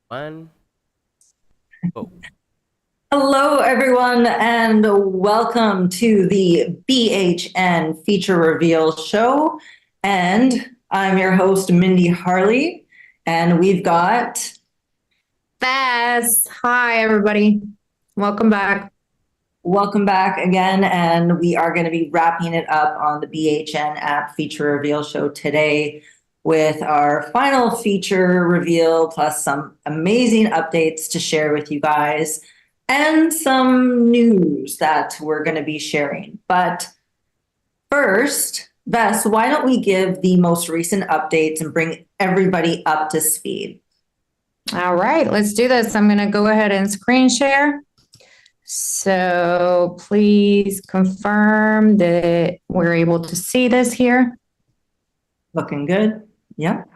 One, go. Hello, everyone, and welcome to the BHN Feature Reveal Show. And I'm your host, Mindy Harley, and we've got Bess. Hi, everybody. Welcome back. welcome back again, and we are going to be wrapping it up on the BHN App Feature Reveal Show today with our final feature reveal, plus some amazing updates to share with you guys and some news that we're going to be sharing. But first, Bess, why don't we give the most recent updates and bring everybody up to speed? All right, let's do this. I'm going to go ahead and screen share. So please confirm that we're able to see this here. Looking good. Yep.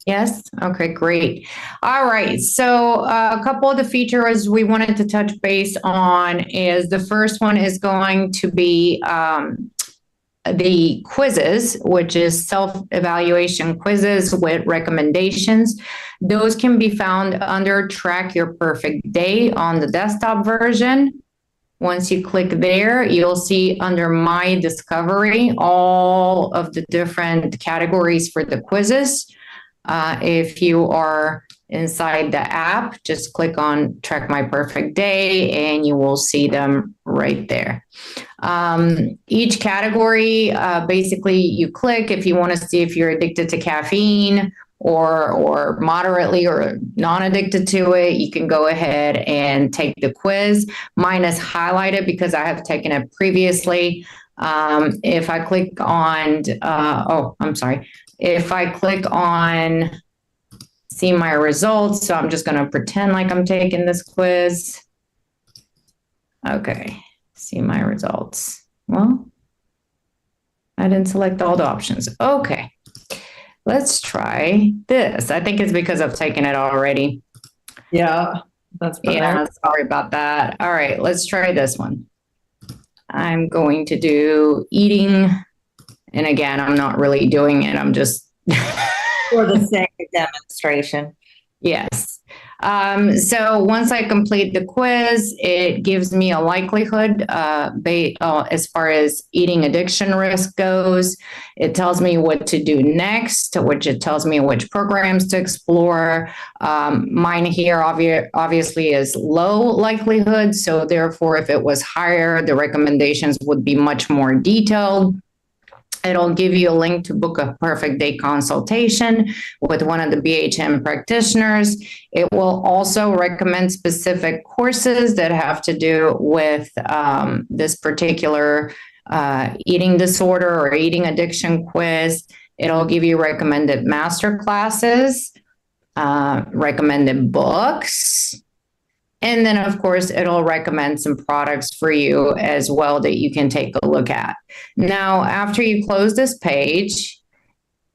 Yes. Okay, great. All right. So a couple of the features we wanted to touch base on is the first one is going to be the quizzes, which is self-evaluation quizzes with recommendations. Those can be found under Track Your Perfect Day on the desktop version. Once you click there, you'll see under My Discovery all of the different categories for the quizzes. If you are inside the app, just click on Track My Perfect Day and you will see them right there. Each category, basically you click if you want to see if you're addicted to caffeine or moderately or non-addicted to it, you can go ahead and take the quiz. Mine is highlighted because I have taken it previously. If I click on, if I click on see my results, so I'm just going to pretend like I'm taking this quiz. Okay, see my results. Well, I didn't select all the options. Okay, let's try this. I think it's because I've taken it already. Yeah, that's better. Yeah, sorry about that. All right, let's try this one. I'm going to do eating. And again, I'm not really doing it. I'm just for the sake of demonstration. Yes. So once I complete the quiz, it gives me a likelihood as far as eating addiction risk goes. It tells me what to do next, which it tells me which programs to explore. Mine here obviously is low likelihood. So therefore, if it was higher, the recommendations would be much more detailed. It'll give you a link to book a perfect day consultation with one of the BHM practitioners. It will also recommend specific courses that have to do with this particular eating disorder or eating addiction quiz. It'll give you recommended master classes, recommended books. And then, of course, it'll recommend some products for you as well that you can take a look at. Now, after you close this page,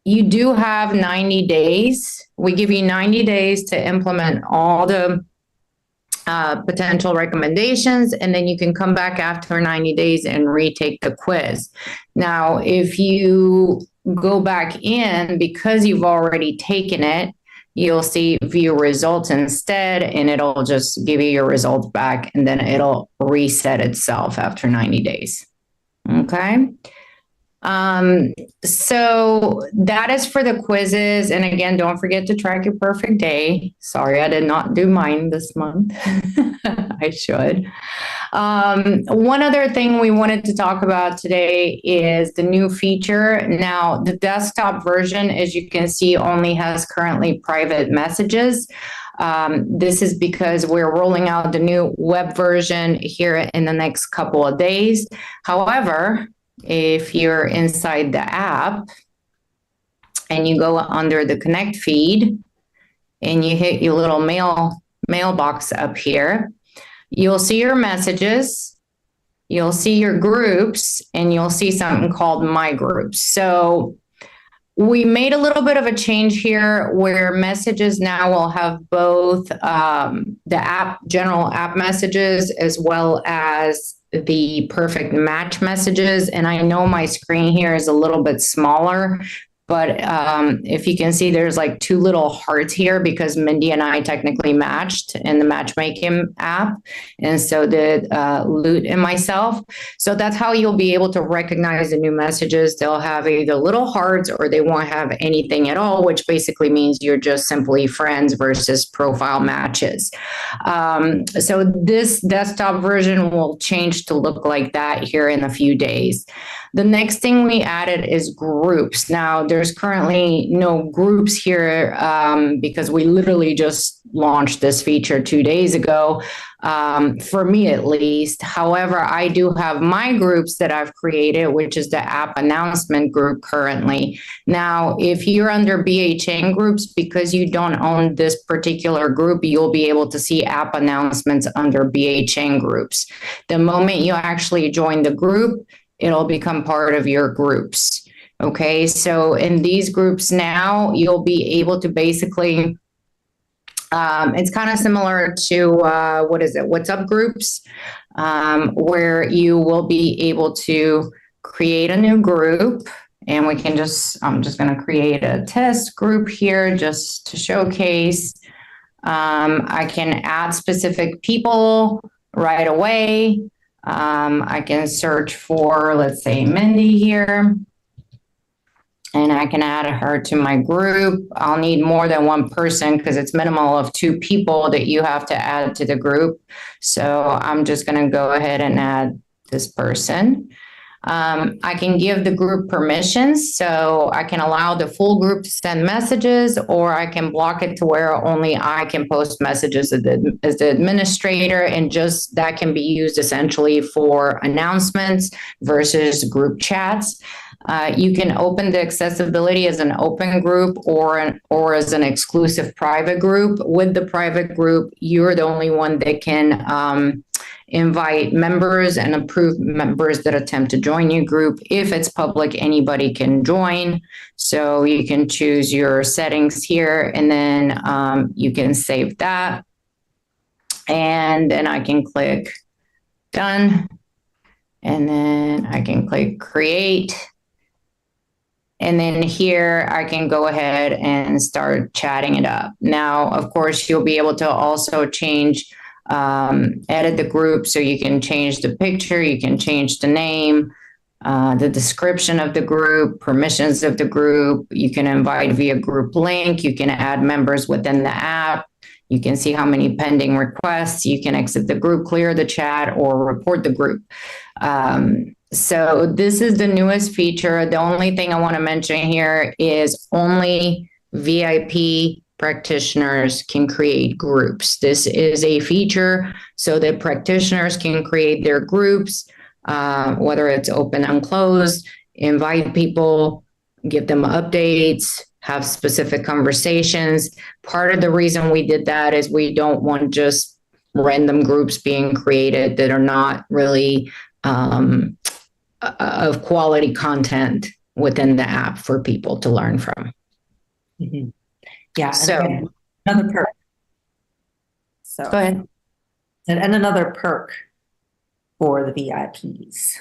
you do have 90 days. We give you 90 days to implement all the potential recommendations, and then you can come back after 90 days and retake the quiz. Now, if you go back in, because you've already taken it, you'll see view results instead, and it'll just give you your results back, and then it'll reset itself after 90 days. Okay. So that is for the quizzes. And again, don't forget to track your perfect day. Sorry, I did not do mine this month. I should. One other thing we wanted to talk about today is the new feature. Now, the desktop version, as you can see, only has currently private messages. This is because we're rolling out the new web version here in the next couple of days. However, if you're inside the app and you go under the connect feed and you hit your little mailbox up here, you'll see your messages, you'll see your groups, and you'll see something called My Groups. So we made a little bit of a change here where messages now will have both the general app messages as well as the perfect match messages. And I know my screen here is a little bit smaller, But if you can see, there's like two little hearts here because Mindy and I technically matched in the matchmaking app. And so did Loot and myself. So that's how you'll be able to recognize the new messages. They'll have either little hearts or they won't have anything at all, which basically means you're just simply friends versus profile matches. So this desktop version will change to look like that here in a few days. The next thing we added is groups. Now, there's currently no groups here because we literally just launched this feature 2 days ago, for me at least. However, I do have my groups that I've created, which is the app announcement group currently. Now, if you're under BHN groups, because you don't own this particular group, you'll be able to see app announcements under BHN groups. The moment you actually join the group, it'll become part of your groups. Okay, so in these groups now, you'll be able to basically, it's kind of similar to, What's Up groups, where you will be able to create a new group. And we can I'm just going to create a test group here just to showcase. I can add specific people right away. I can search for, let's say, Mindy here, and I can add her to my group. I'll need more than one person because it's minimal of 2 people that you have to add to the group. So I'm just going to go ahead and add this person. I can give the group permissions, so I can allow the full group to send messages, or I can block it to where only I can post messages as the administrator, and just that can be used essentially for announcements versus group chats. You can open the accessibility as an open group or as an exclusive private group. With the private group, you're the only one that can invite members and approve members that attempt to join your group. If it's public, anybody can join. So you can choose your settings here, and then you can save that. And then I can click done. And then I can click create. And then here I can go ahead and start chatting it up. Now, of course, you'll be able to also change, edit the group. So you can change the picture, you can change the name, the description of the group, permissions of the group. You can invite via group link. You can add members within the app. You can see how many pending requests. You can exit the group, clear the chat, or report the group. So this is the newest feature. The only thing I want to mention here is only VIP practitioners can create groups. This is a feature so that practitioners can create their groups, whether it's open and closed, invite people, give them updates, have specific conversations. Part of the reason we did that is we don't want just random groups being created that are not really of quality content within the app for people to learn from. Mm-hmm. Yeah. So and another perk. So go ahead. And another perk for the VIPs.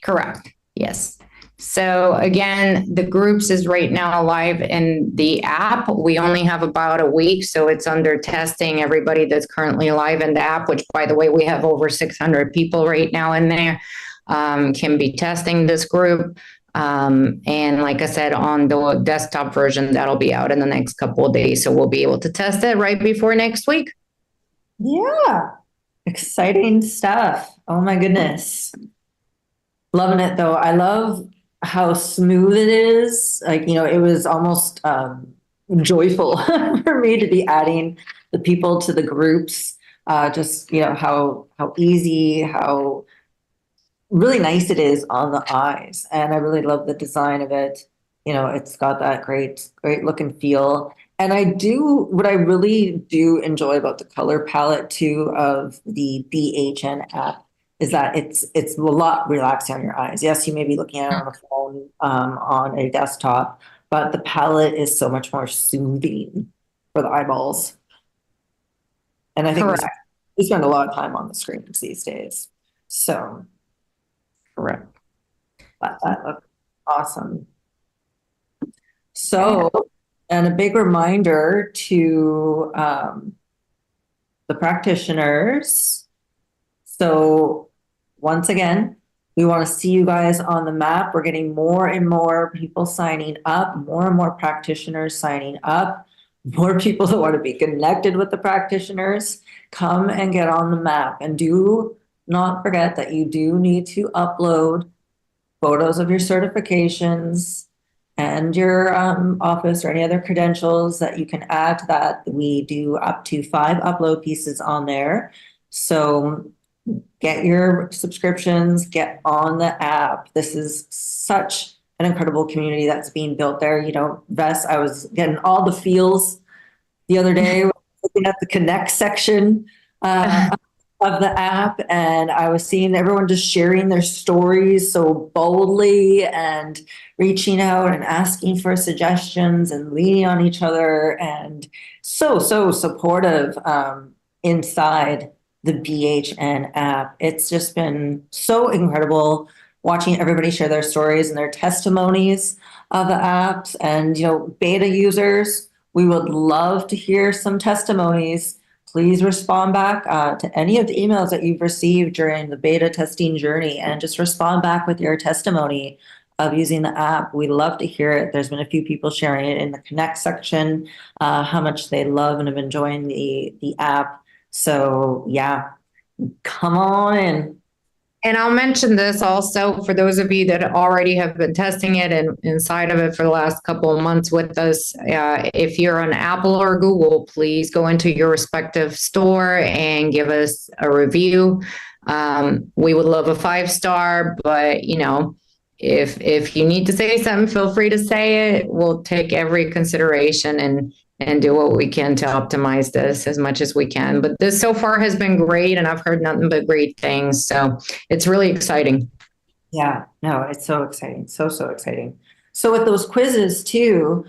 Correct. Yes. So again, the groups is right now live in the app. We only have about a week, so it's under testing. Everybody that's currently live in the app, which by the way, we have over 600 people right now in there, can be testing this group. And like I said, on the desktop version, that'll be out in the next couple of days. So we'll be able to test it right before next week. Yeah. Exciting stuff. Oh my goodness. Loving it though. I love how smooth it is. Like, it was almost joyful for me to be adding the people to the groups. Just, how easy, how really nice it is on the eyes. And I really love the design of it. It's got that great look and feel. And what I really do enjoy about the color palette too of the BHN app is that it's a lot relaxing on your eyes. Yes, you may be looking at it on a phone, on a desktop, but the palette is so much more soothing for the eyeballs. And I think we spend a lot of time on the screens these days. So correct. that looks awesome. So, and a big reminder to the practitioners. So once again, we want to see you guys on the map. We're getting more and more people signing up, more and more practitioners signing up, more people that want to be connected with the practitioners. Come and get on the map. And do not forget that you do need to upload photos of your certifications and your office or any other credentials that you can add to that. We do up to 5 upload pieces on there. So get your subscriptions, get on the app. This is such an incredible community that's being built there. You know, Vess, I was getting all the feels the other day looking at the connect section of the app, and I was seeing everyone just sharing their stories so boldly and reaching out and asking for suggestions and leaning on each other, and so supportive inside the BHN app. It's just been so incredible watching everybody share their stories and their testimonies of the apps. And, you know, beta users, we would love to hear some testimonies. Please respond back to any of the emails that you've received during the beta testing journey, and just respond back with your testimony of using the app. We love to hear it. There's been a few people sharing it in the Connect section, how much they love and have enjoying the app. So yeah, come on in. And I'll mention this also for those of you that already have been testing it and inside of it for the last couple of months with us. If you're on Apple or Google, please go into your respective store and give us a review. We would love a 5-star, but you know, if you need to say something, feel free to say it. We'll take every consideration and do what we can to optimize this as much as we can. But this so far has been great, and I've heard nothing but great things. So it's really exciting. Yeah, no, it's so exciting. So exciting. So with those quizzes too,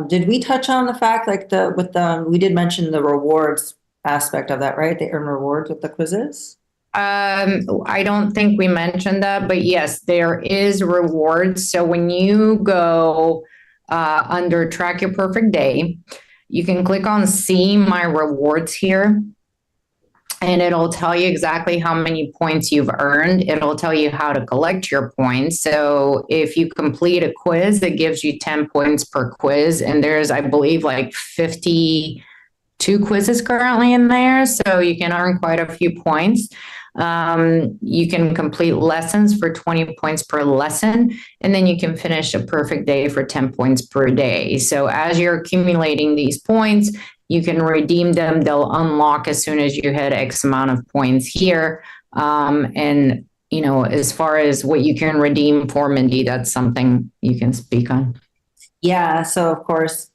did we touch on the fact we did mention the rewards aspect of that, right? They earn rewards with the quizzes? I don't think we mentioned that, but yes, there is rewards. So when you go under Track Your Perfect Day, you can click on See My Rewards here, and it'll tell you exactly how many points you've earned. It'll tell you how to collect your points. So if you complete a quiz, it gives you 10 points per quiz. And there's, I believe, like 52 quizzes currently in there. So you can earn quite a few points. You can complete lessons for 20 points per lesson, and then you can finish a perfect day for 10 points per day. So as you're accumulating these points, you can redeem them. They'll unlock as soon as you hit X amount of points here. And, you know, as far as what you can redeem for, Mindy, that's something you can speak on. Yeah, so of course,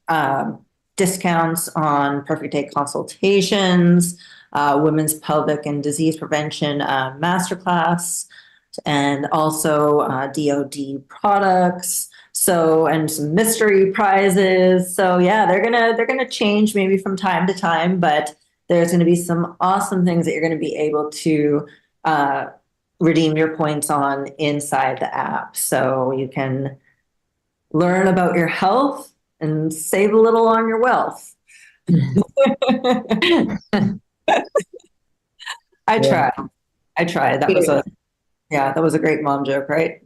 discounts on perfect day consultations, women's pelvic and disease prevention masterclass, and also DoD products. So, and some mystery prizes. So yeah, they're gonna change maybe from time to time, but there's gonna be some awesome things that you're gonna be able to redeem your points on inside the app. So you can learn about your health and save a little on your wealth. I tried. That was a great mom joke, right?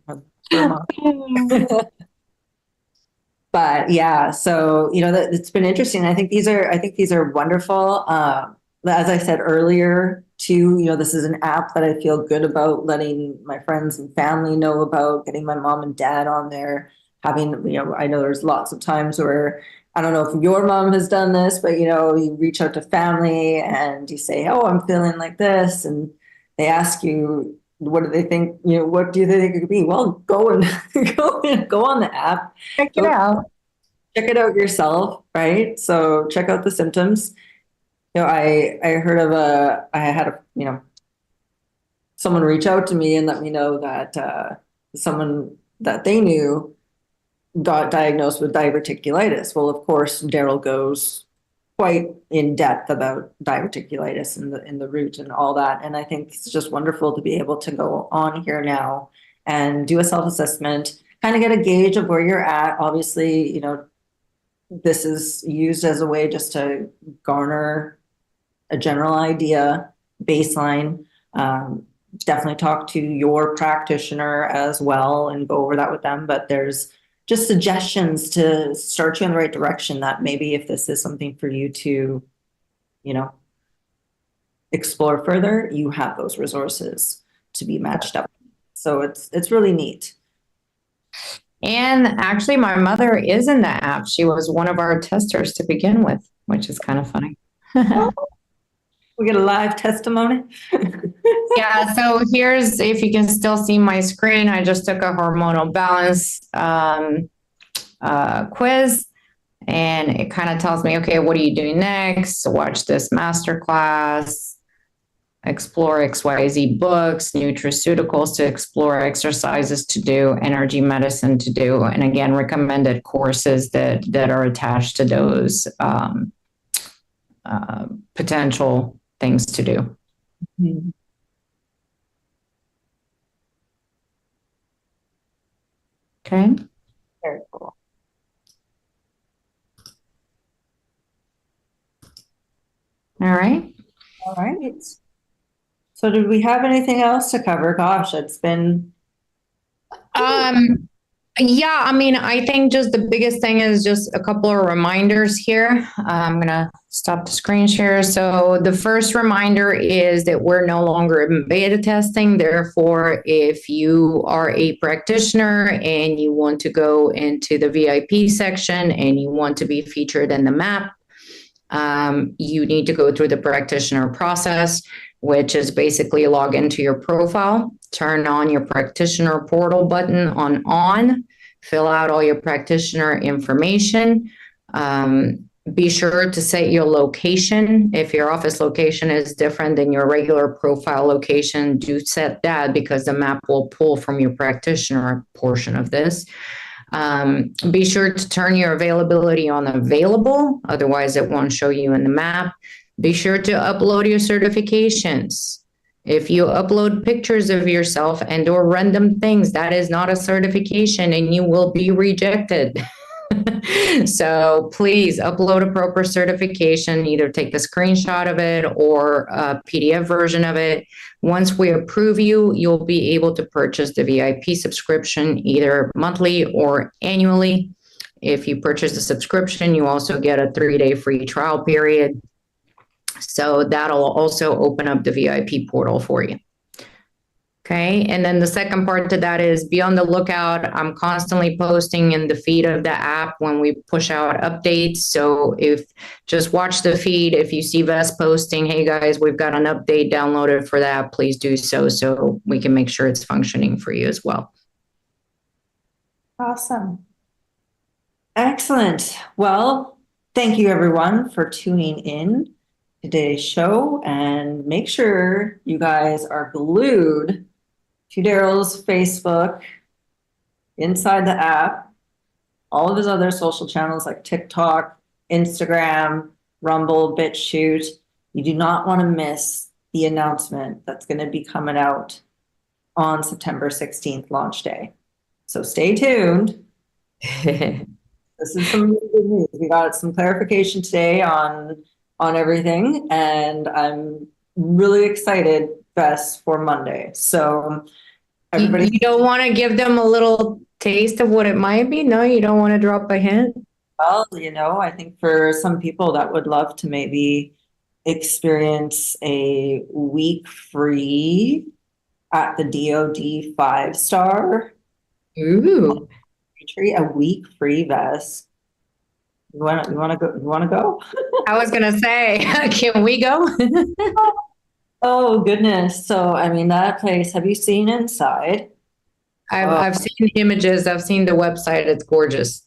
But yeah, so you know, it's been interesting. I think these are wonderful. As I said earlier, too, you know, this is an app that I feel good about letting my friends and family know about, getting my mom and dad on there, having, you know, I know there's lots of times where, I don't know if your mom has done this, but you know, you reach out to family and you say, oh, I'm feeling like this. And they ask you, what do they think, you know, what do you think it could be? Well, go on the app. Check it out. Check it out yourself, right? So check out the symptoms. You know, I heard of I had you know, someone reach out to me and let me know that someone that they knew got diagnosed with diverticulitis. Well, of course, Daryl goes quite in depth about diverticulitis and the root and all that. And I think it's just wonderful to be able to go on here now and do a self-assessment, kind of get a gauge of where you're at. Obviously, you know, this is used as a way just to garner a general idea, baseline. Definitely talk to your practitioner as well and go over that with them. But there's just suggestions to start you in the right direction, that maybe if this is something for you to, you know, explore further, you have those resources to be matched up. So it's really neat. And actually, my mother is in the app. She was one of our testers to begin with, which is kind of funny. We get a live testimony. Yeah, so here's, if you can still see my screen, I just took a hormonal balance quiz, and it kind of tells me, okay, what are you doing next? So watch this masterclass, explore XYZ books, nutraceuticals to explore, exercises to do, energy medicine to do, and again, recommended courses that are attached to those potential things to do. Mm-hmm. Okay. Very cool. All right. All right. So did we have anything else to cover? Gosh, it's been. Yeah, I mean, I think just the biggest thing is just a couple of reminders here. I'm going to stop the screen share. So the first reminder is that we're no longer in beta testing. Therefore, if you are a practitioner and you want to go into the VIP section and you want to be featured in the map, you need to go through the practitioner process, which is basically log into your profile, turn on your practitioner portal button on, fill out all your practitioner information. Be sure to set your location. If your office location is different than your regular profile location, do set that, because the map will pull from your practitioner portion of this. Be sure to turn your availability on available, otherwise it won't show you in the map. Be sure to upload your certifications. If you upload pictures of yourself and or random things, that is not a certification and you will be rejected. So please upload a proper certification, either take a screenshot of it or a PDF version of it. Once we approve you, you'll be able to purchase the VIP subscription either monthly or annually. If you purchase the subscription, you also get a 3-day free trial period. So that'll also open up the VIP portal for you. Okay, and then the second part to that is be on the lookout. I'm constantly posting in the feed of the app when we push out updates. So if just watch the feed, if you see Vess posting, hey guys, we've got an update downloaded for that, please do so we can make sure it's functioning for you as well. Awesome. Excellent. Well, thank you everyone for tuning in today's show, and make sure you guys are glued to Daryl's Facebook, inside the app, all of his other social channels like TikTok, Instagram, Rumble, BitChute. You do not want to miss the announcement that's going to be coming out on September 16th, launch day. So stay tuned. This is some really good news. We got some clarification today on everything, and I'm really excited, Bess, for Monday. So everybody, you don't want to give them a little taste of what it might be? No, you don't want to drop a hint? well, I think for some people that would love to maybe experience a week free at the DoD 5-star Ooh. retreat, a week free, Bess. You want to go? You want to go? I was going to say, can we go? Oh, goodness. So, I mean, that place, have you seen inside? I've seen images. I've seen the website. It's gorgeous.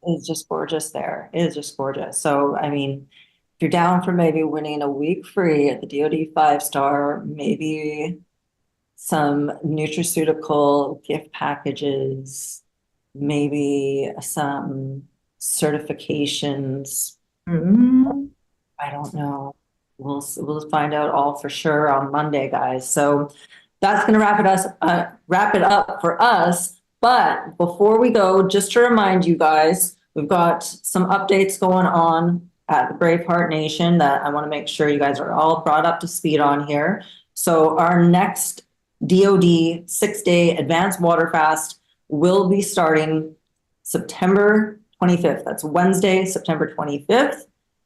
It's just gorgeous there. It is just gorgeous. So, I mean, if you're down for maybe winning a week free at the DoD 5-star, maybe some nutraceutical gift packages, maybe some certifications. I don't know. We'll find out all for sure on Monday, guys. So that's going to wrap it up for us. But before we go, just to remind you guys, we've got some updates going on at the Braveheart Nation that I want to make sure you guys are all brought up to speed on here. So our next DoD 6-day advanced water fast will be starting September 25th. That's Wednesday, September 25th.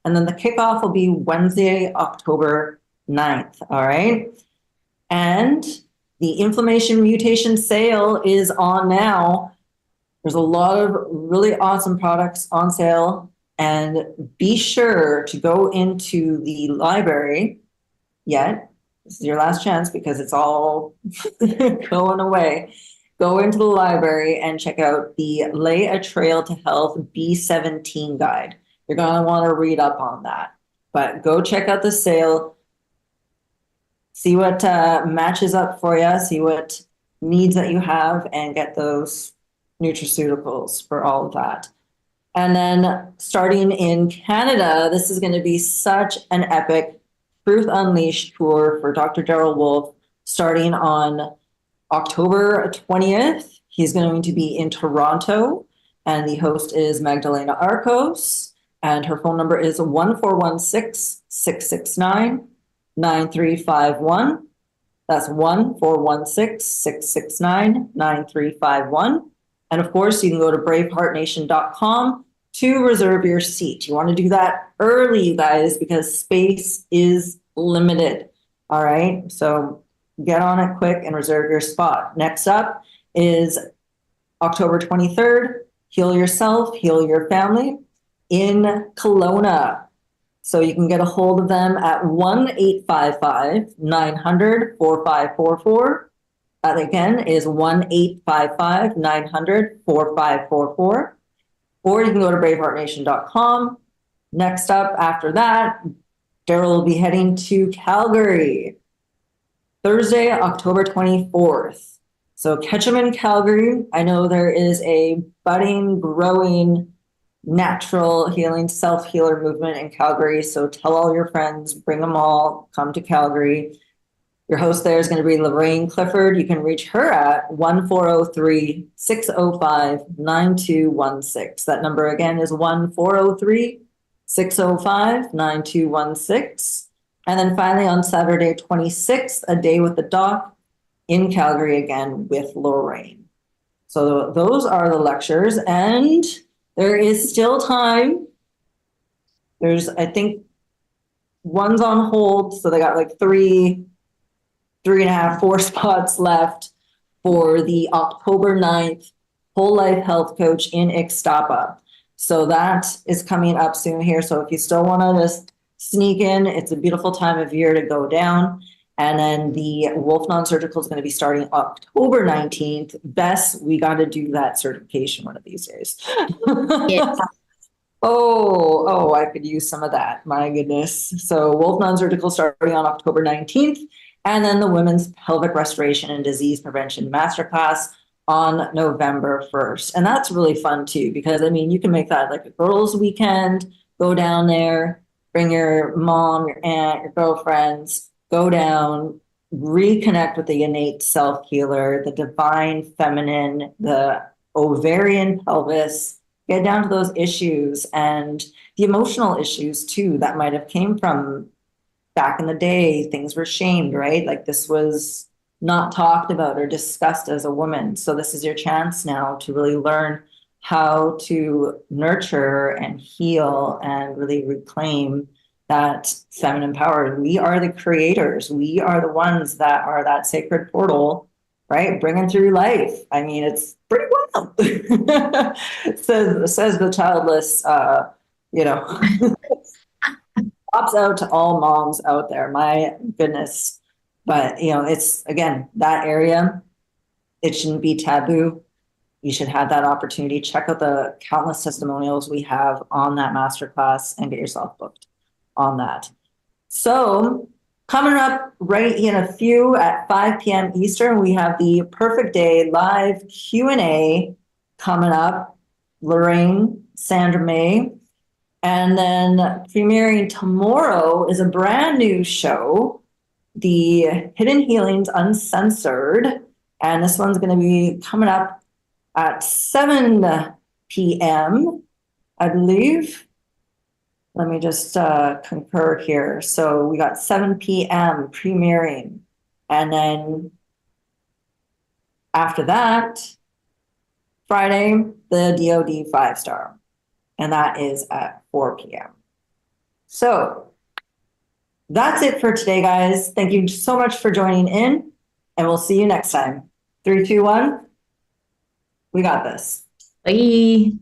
And then the kickoff will be Wednesday, October 9th. All right. And the inflammation mutation sale is on now. There's a lot of really awesome products on sale. And be sure to go into the library yet. This is your last chance because it's all going away. Go into the library and check out the Lay a Trail to Health B17 guide. You're going to want to read up on that. But go check out the sale. See what matches up for you. See what needs that you have and get those nutraceuticals for all of that. And then starting in Canada, this is going to be such an epic Truth Unleashed tour for Dr. Darrell Wolfe starting on October 20th. He's going to be in Toronto, and the host is Magdalena Arcos, and her phone number is 1-416-669-9351. That's 1-416-669-9351. And of course, you can go to braveheartnation.com to reserve your seat. You want to do that early, you guys, because space is limited. All right. So get on it quick and reserve your spot. Next up is October 23rd, Heal Yourself, Heal Your Family in Kelowna. So you can get a hold of them at 1-855-900-4544. That again is 1-855-900-4544. Or you can go to braveheartnation.com. Next up after that, Darrell will be heading to Calgary, Thursday, October 24th. So catch him in Calgary. I know there is a budding, growing, natural healing, self-healer movement in Calgary. So tell all your friends, bring them all, come to Calgary. Your host there is going to be Lorraine Clifford. You can reach her at 1-403-605-9216. That number again is 1-403-605-9216. And then finally on Saturday, 26th, A Day with the Doc in Calgary again with Lorraine. So those are the lectures, and there is still time. There's, I think, one's on hold. So they got like 3.5, 4 spots left for the October 9th Whole Life Health Coach in Ixtapa. So that is coming up soon here. So if you still want to just sneak in, it's a beautiful time of year to go down. And then the Wolf Non-Surgical is going to be starting October 19th. Bess, we got to do that certification one of these days. Yes. Oh, I could use some of that. My goodness. So Wolf Non-Surgical starting on October 19th. And then the Women's Pelvic Restoration and Disease Prevention Masterclass on November 1st. And that's really fun too, because I mean, you can make that like a girls' weekend, go down there, bring your mom, your aunt, your girlfriends, go down, reconnect with the innate self-healer, the divine feminine, the ovarian pelvis, get down to those issues and the emotional issues too that might have came from back in the day. Things were shamed, right? Like this was not talked about or discussed as a woman. So this is your chance now to really learn how to nurture and heal and really reclaim that feminine power. We are the creators. We are the ones that are that sacred portal, right? Bringing through life. I mean, it's pretty wild. says the childless, props out to all moms out there. My goodness. But, it's, again, that area, it shouldn't be taboo. You should have that opportunity. Check out the countless testimonials we have on that masterclass and get yourself booked on that. So coming up right in a few at 5 p.m. Eastern, we have the Perfect Day live Q&A coming up. Lorraine, Sandra May. And then premiering tomorrow is a brand new show, The Hidden Healings Uncensored. And this one's going to be coming up at 7 p.m. I believe. Let me just concur here. So we got 7 p.m. premiering, and then after that, Friday, the DoD 5-star, and that is at 4 p.m. So that's it for today, guys. Thank you so much for joining in, and we'll see you next time. 3, 2, 1. We got this. Bye.